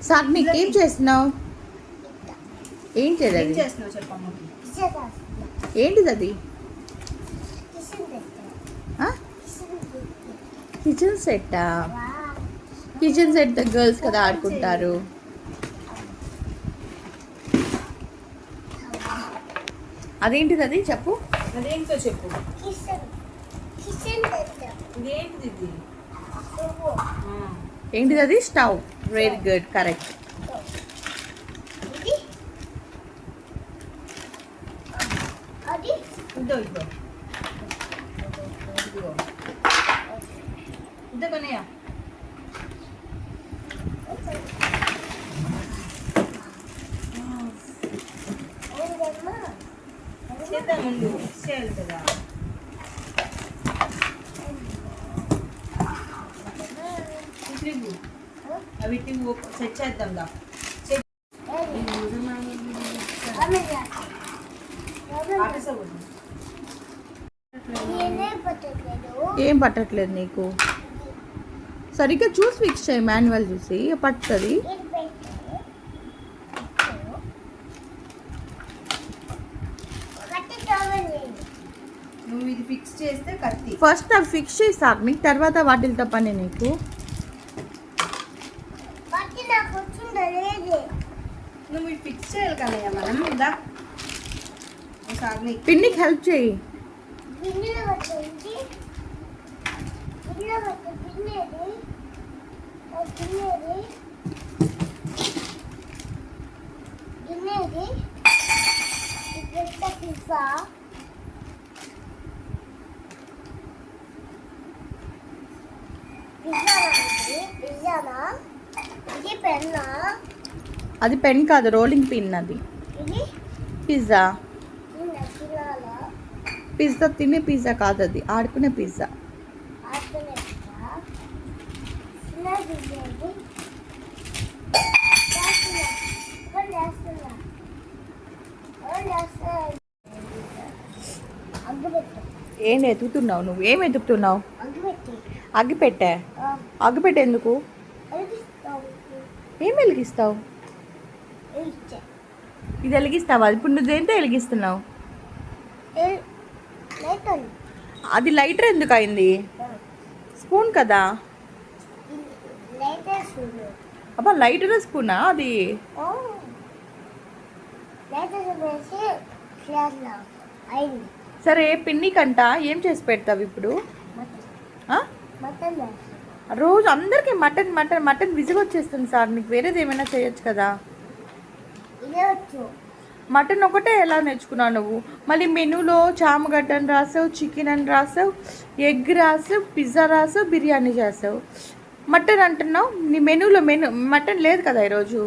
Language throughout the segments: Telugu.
సాగ్నిక్ ఏం చేస్తున్నావు? ఏంటి అది? ఏంటిది అది? కిచెన్ సెట్టా? కిచెన్ సెట్ గర్ల్స్ కదా ఆడుకుంటారు. అదేంటిది అది చెప్పు. అదేంటో చెప్పు. ఏంటిది అది? స్టవ్. Very good, correct. చేయాలి కదా. అవి సెట్ చేద్దాం. ఏం పట్టట్లేదు నీకు? సరిగ్గా చూసి ఫిక్స్ చేయి, మాన్యువల్ చూసి పట్టుతుంది. నువ్వు ఇది ఫిక్స్ చేస్తే కత్తి ఫస్ట్ అవి ఫిక్స్ చేసాక నీకు తర్వాత వాటితో పని నీకు. నువ్వు ఇది ఫిక్స్ చేయాలి కదయ్యా మనం. ఇందా పిన్నికి హెల్ప్ చేయి. అది పెన్ కాదు, రోలింగ్ పిన్. అది పిజ్జా. పిజ్జా తినే పిజ్జా కాదు, అది ఆడుకునే పిజ్జా. ఏం ఎతుకుతున్నావు నువ్వు? ఏం ఎతుకుతున్నావు? అగ్గిపెట్టా? అగ్గిపెట్టే ఎందుకు? ఏం వెలిగిస్తావు? ఇది వెలిగిస్తావా? ఇప్పుడు నువ్వు దేంతో వెలిగిస్తున్నావు? అది లైటర్ ఎందుకు అయింది? స్పూన్ కదా. అబ్బా, లైటర్ స్పూనా అది? సరే, పిన్నికంట ఏం చేసి పెడతావు ఇప్పుడు? రోజు అందరికి మటన్ మటన్ మటన్ విసుగు వచ్చేస్తుంది సార్. నీకు వేరేది ఏమైనా చేయొచ్చు కదా. మటన్ ఒకటే ఎలా నేర్చుకున్నావు నువ్వు? మళ్ళీ మెనూలో చామగడ్డ అని రాసావు, చికెన్ అని రాసావు, ఎగ్ రాసావు, పిజ్జా రాసావు, బిర్యానీ చేసావు. మటన్ అంటున్నావు. నీ మెనూలో మటన్ లేదు కదా ఈరోజు.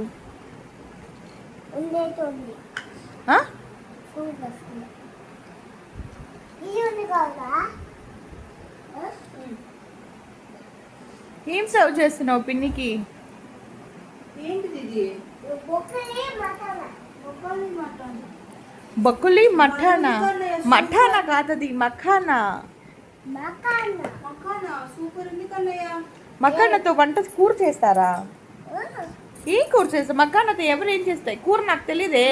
ఏం సర్వ్ చేస్తున్నావు పిన్నికి? బకులి మఠానా? మఠానా కాదది, మఖానా. మఖానాతో వంట కూర చేస్తారా? ఏం కూర చేస్తా? మఖానాతో ఎవరు ఏం చేస్తాయి కూర? నాకు తెలియదే.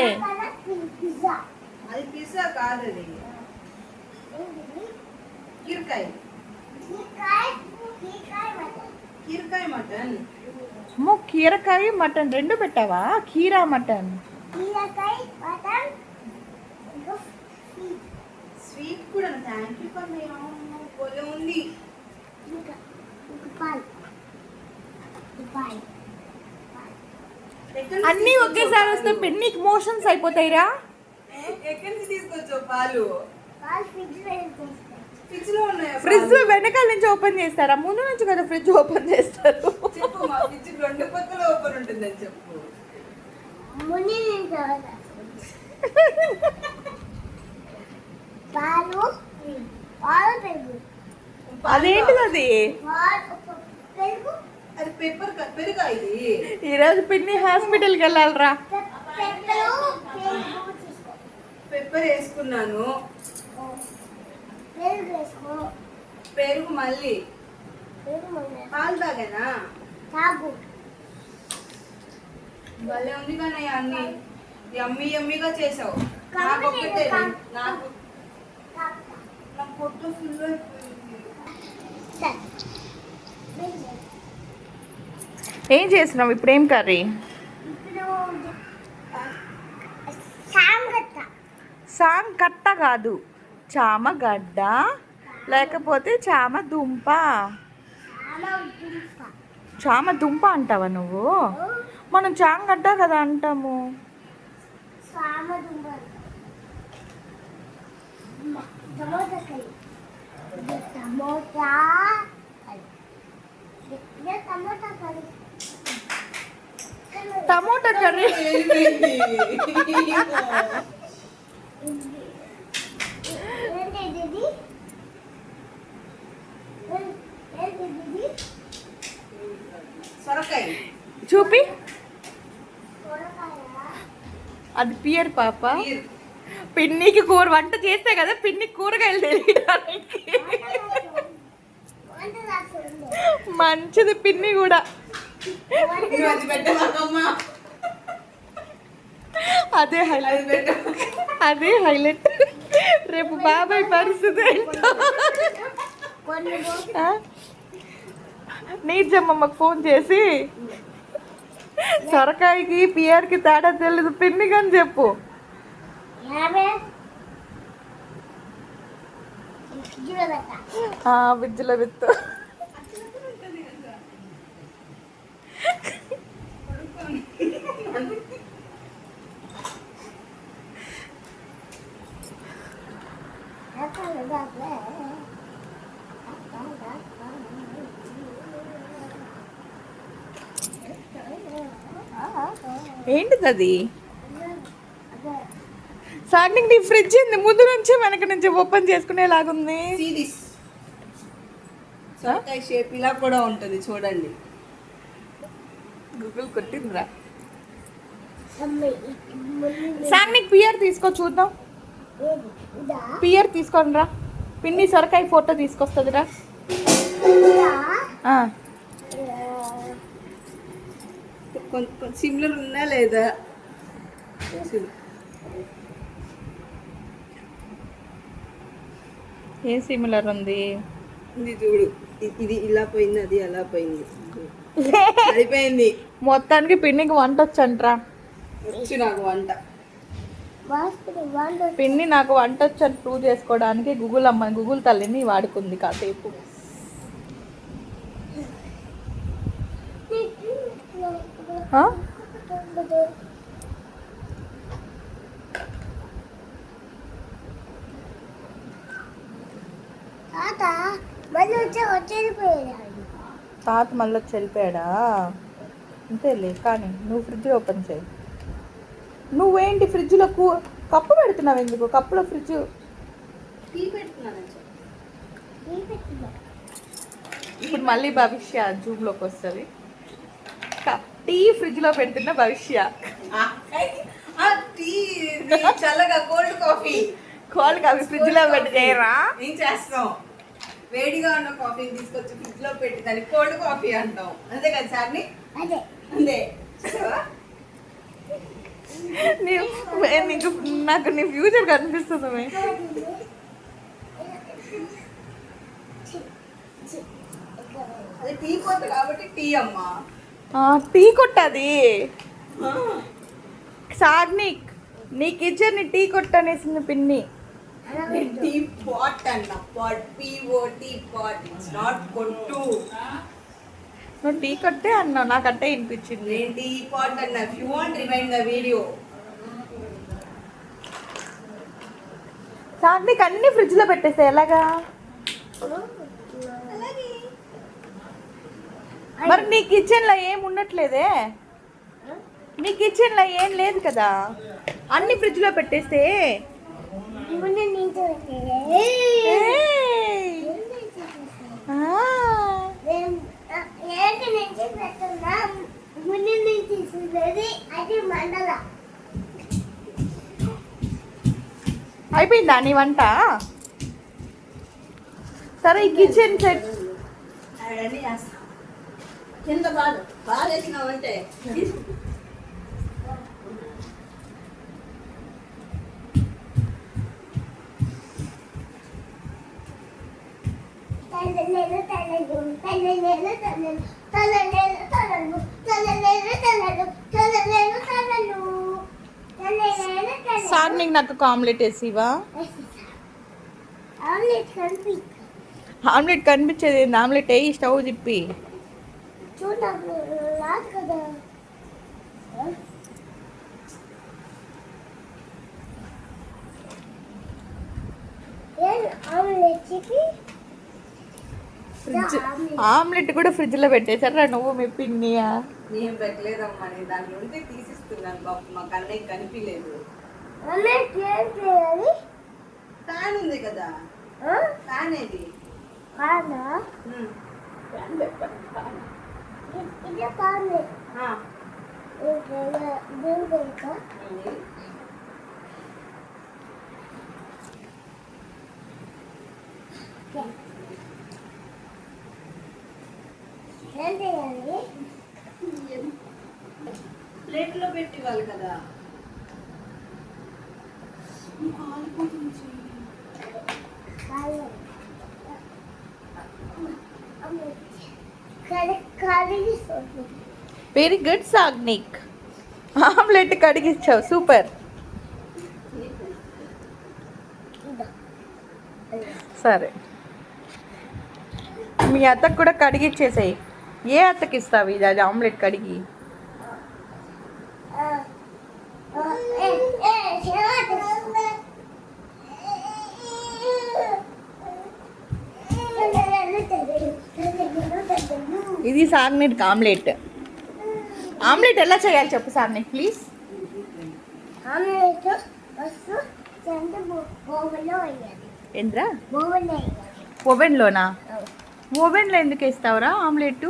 కీరకాయ మటన్ రెండు పెట్టావా? కీరా మటన్, స్వీట్ కూడా. ఉంది. అన్నీ ఒకేసారి వస్తే పెన్నికి మోషన్స్ అయిపోతాయిరా. ఎక్కడి నుంచి తీసుకొచ్చావు పాలు? ఫ్రిడ్జ్ లో వెనకాల నుంచి ఓపెన్ చేస్తారా? ముందు నుంచి కదా ఫ్రిడ్జ్ ఓపెన్ చేస్తారు. చెప్పు, మా ఫ్రిడ్జ్ రెండు పక్కల ఓపెన్ ఉంటుందని చెప్పు. అదేంటిది అది? అది పెరుగా. ఇది ఈరోజు పిన్ని హాస్పిటల్కి వెళ్ళాలరా. పెప్పర్ వేసుకున్నాను. పెరుగు మళ్ళీ. పాలు తాగానా? భలే ఉంది కానీ అన్ని యమ్మీ యమ్మీగా చేసావు. నాకు ఒక్కటే నాకు నా పొట్టు ఫుల్ అయిపోయింది. ఏం చేస్తున్నావు ఇప్పుడు? ఏం కర్రీ? సాంగ్ కట్ట కాదు, చామగడ్డ లేకపోతే చామ దుంప. చామ దుంప అంటావా నువ్వు? మనం చామగడ్డ కదా అంటాము. Tomato curry. సొరకాయ చూపి. అది పియర్ పాప. పిన్నికి కూర వంట చేస్తే కదా పిన్నికి కూరగాయలు తెలియడానికి. మంచిది పిన్ని కూడా. అదే హైలైట్, అదే హైలైట్. రేపు బాబాయ్ పరిస్థితి ఏంటో. నీజమ్మమ్మకు ఫోన్ చేసి సొరకాయకి పియర్కి తేడా తెలీదు పిన్నికి అని చెప్పు. ఫ్రిడ్జ్లో విత్తు. ఏంటిది అది? సార్నింగ్ నీ ఫ్రిడ్జ్ ఉంది ముందు నుంచి వెనక నుంచి ఓపెన్ చేసుకునేలాగుంది. సొరకాయ షేప్ ఇలా కూడా ఉంటుంది చూడండి. గూగుల్ కొట్టిందిరా. సార్నిక్ పియర్ తీసుకో చూద్దాం. పియర్ తీసుకోండి రా. పిన్ని సొరకాయ ఫోటో తీసుకొస్తుందిరా. సిమిలర్ ఉందా లేదా? ఏం సిమిలర్ ఉంది? ఇది చూడు, ఇది ఇలా పోయింది, అది అలా పోయింది, అయిపోయింది. మొత్తానికి పిన్నికి వంట వచ్చంట్రా. వచ్చు నాకు వంట. పిన్ని నాకు వంట వచ్చని ప్రూవ్ చేసుకోవడానికి గూగుల్ తల్లిని వాడుకుంది కాసేపు. తాత మళ్ళీ వచ్చి వెళ్ళిపోయాడా? అంతేలే. కానీ నువ్వు ఫ్రిడ్జ్ ఓపెన్ చేయి. నువ్వేంటి ఫ్రిడ్జ్లో కప్పు పెడుతున్నావు ఎందుకు? కప్పులో ఫ్రిడ్జ్ ఇప్పుడు మళ్ళీ భవిష్య జూమ్లోకి వస్తుంది. టీ ఫ్రిడ్జ్లో పెడుతున్న భవిష్య. చల్లగా కోల్డ్ కాఫీ ఫ్రిడ్జ్లో పెట్టి చేయరా? ఏం చేస్తాం? వేడిగా ఉన్న కాఫీని తీసుకొచ్చి ఫ్రిడ్జ్ లో పెట్టి దాన్ని కోల్డ్ కాఫీ అంటాం. అంతే కదా సార్ని? అంతే. నాకు నీ ఫ్యూచర్ కనిపిస్తుంది. అది టీ కొట్టు కాబట్టి టీ అమ్మా. టీ కొట్టది సాగ్నిక్. నీ కిచెన్ ని టీ కొట్టు అనేసింది పిన్ని. టీ పాట్ అన్న pot, POT pot, it's not కొట్టు. నువ్వు టీ కొట్టే అన్నావు, నాకంటే వినిపించింది. నేను టీ పాట్ అన్న. If you want remind the video. Sagnik అన్ని ఫ్రిడ్జ్ లో పెట్టేస్తే ఎలాగా? మరి నీ కిచెన్ లో ఏం ఉండట్లేదే? నీ కిచెన్ లో ఏం లేదు కదా, అన్ని ఫ్రిడ్జ్ లో పెట్టేస్తే. అయిపోయిందా నీ వంట? సరే ఈ కిచెన్ సెట్ కింద బాగా వేసినావంటే సార్నికి నాకు ఒక ఆమ్లెట్ వేసివా? ఆమ్లెట్ కనిపించేది ఏంది? ఆమ్లెట్ వేయి, స్టవ్ తిప్పి. ఫ్రిడ్జ్ ఆమ్లెట్ కూడా ఫ్రిడ్జ్లో పెట్టేశారా నువ్వు మీ పిన్నియా? నేను పెట్టలేదమ్మా, నేను దాంట్లో ఉంటే తీసిస్తున్నాను. పాపం మా కన్నయ్య కనిపించలేదు. ఫ్యాన్ ఉంది కదా, ఫ్యాన్ ఏది? ఉమ్. ఆ, ఉంది. ప్లేట్లో పెట్టి ఇవ్వాలి కదా. వెరీ గుడ్ సాగ్నిక్, ఆమ్లెట్ కడిగిచ్చావు, సూపర్. సరే, మీ అత్తకు కూడా కడిగిచ్చేసాయి. ఏ అత్తకి ఇస్తావు ఇది? అది ఆమ్లెట్ కడిగి. ఇది సాగ్నిక్ ఆమ్లెట్. ఆమ్లెట్ ఎలా చేయాలి చెప్పు సాగ్నిక్ ప్లీజ్. ఏంద్రా? ఓవెన్లోనా? ఓవెన్లో ఎందుకు వేస్తావురా ఆమ్లెట్?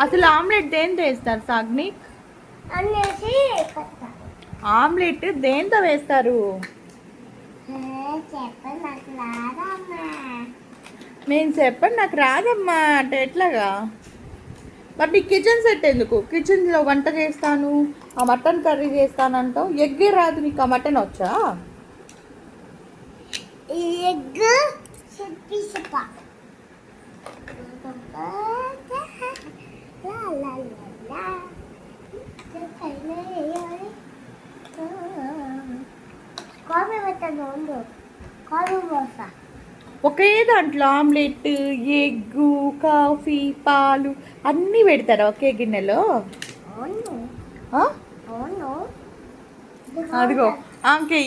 అసలు ఆమ్లెట్ దేంతో వేస్తారు సాగ్నిక్? ఆమ్లెట్ దేంతో వేస్తారు? నేను చెప్పండి, నాకు రాదమ్మా అంటే ఎట్లాగా? మరి నీ కిచెన్ సెట్ ఎందుకు? కిచెన్లో వంట చేస్తాను, ఆ మటన్ కర్రీ చేస్తాను అంటావు. ఎగ్గే రాదు నీకు, ఆ మటన్ వచ్చా? ఒకే దాంట్లో ఆమ్లెట్, ఎగ్గు, కాఫీ, పాలు అన్నీ పెడతారా ఒకే గిన్నెలో? ఆ? అదిగో ఆంకే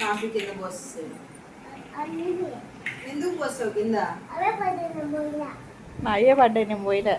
కాఫీ కింద పోస్తుంది. ఎందుకు పోస్తావు కింద? నా అయ్యే పడ్డాయి, నేను పోయినా.